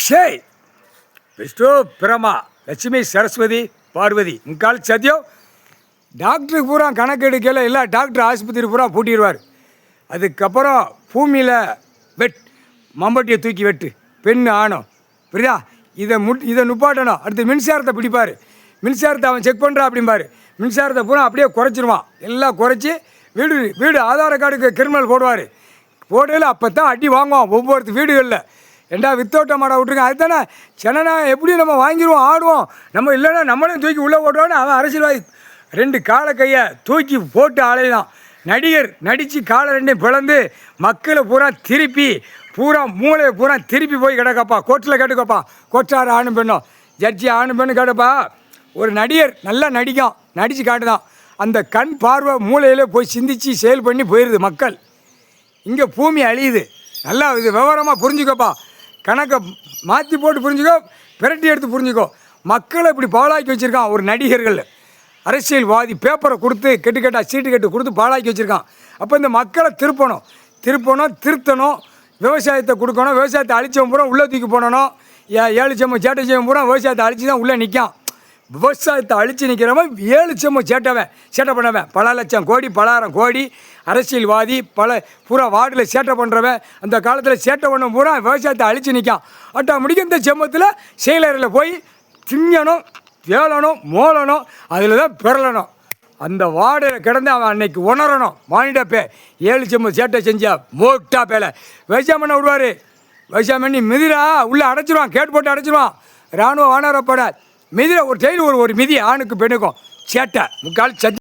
ஷேய் விஷ்ணு பிரமா லட்சுமி சரஸ்வதி பார்வதி முக்கால் சத்தியம் டாக்டருக்கு பூரா கணக்கு எடுக்கல இல்லை டாக்டர் ஆஸ்பத்திரி பூரா பூட்டிடுவார். அதுக்கப்புறம் பூமியில் மம்பட்டியை தூக்கி வெட்டு பெண்ணு ஆணும் புரியுதா. இதை நுப்பாட்டணும். அடுத்து மின்சாரத்தை பிடிப்பார். மின்சாரத்தை அவன் செக் பண்ணுறான் அப்படிம்பார். மின்சாரத்தை பூரா அப்படியே குறைச்சிருவான். எல்லாம் குறைச்சி வீடு ஆதார் கார்டுக்கு கிரிமினல் போடுவார். போடையில் அப்போ தான் அடி வாங்குவான் ஒவ்வொருத்தர் வீடுகளில். ஏண்டா வித்தோட்ட மாடா விட்ருங்க அதுதானே சென்னா எப்படியும் நம்ம வாங்கிடுவோம் ஆடுவோம். நம்ம இல்லைன்னா நம்மளையும் தூக்கி உள்ளே போடுவான்னு அவன் அரசியல்வாதி 2 காலை கையை தூக்கி போட்டு ஆலைதான். நடிகர் நடித்து காலை 2 பிளந்து மக்களை பூரா திருப்பி பூரா மூளையை பூரா திருப்பி போய் கிடக்கப்பா. கோர்ட்டில் கேட்டுக்கப்பா. கோர்ட்டார் ஆணும் பெண்ணும் ஜட்ஜி ஆணும் பெண்ணு கேட்டப்பா. ஒரு நடிகர் நல்லா நடித்து காட்டுதான். அந்த கண் பார்வை மூளையில் போய் சிந்திச்சு செயல் பண்ணி போயிடுது மக்கள். இங்கே பூமி அழியுது. நல்லா இது விவரமாக புரிஞ்சுக்கப்பா. கணக்கை மாற்றி போட்டு புரிஞ்சுக்கோ, பிரட்டி எடுத்து புரிஞ்சுக்கோ. மக்களை இப்படி பாழாக்கி வச்சுருக்கான் ஒரு நடிகர்கள் அரசியல்வாதி. பேப்பரை கொடுத்து கெட்டு சீட்டு கட்டு கொடுத்து பாழாக்கி வச்சுருக்கான். அப்போ இந்த மக்களை திருத்தணும். விவசாயத்தை கொடுக்கணும். விவசாயத்தை அழிச்சவன் பூரா உள்ளே தூக்கி போடணும். 7 செம்ம சேட்டை செய்வன் பூரா விவசாயத்தை அழிச்சு தான் உள்ளே நிற்கான். விவசாயத்தை அழித்து நிற்கிறவன் 7 செம்ம சேட்டை பண்ணவன் பல லட்சம் கோடி பலாயிரம் கோடி அரசியல்வாதி பூரா வார்டில் சேட்டை பண்ணுறவன். அந்த காலத்தில் சேட்டை பண்ண பூரா விவசாயத்தை அழித்து நிற்கான். முடிக்க இந்த செம்மத்தில் செயலரில் போய் திங்கணும், வேளணும், மோளணும், அதில் தான் பிறலணும். அந்த வார்டில் கிடந்து அவன் அன்னைக்கு உணரணும். மானிட 7 செம்ம சேட்டை செஞ்சா மோட்டா பேலை விவசாயம் பண்ண விடுவார். விவசாயம் பண்ணி மிதிரா உள்ளே அடைச்சிடுவான். கேட்டு போட்டு அடைச்சிடுவான். இராணுவ வானரப்பட மிதிர ஒரு டைல் ஒரு மிதி ஆணுக்கு பெண்ணுக்கும் சேட்டை முக்கால் சத்தி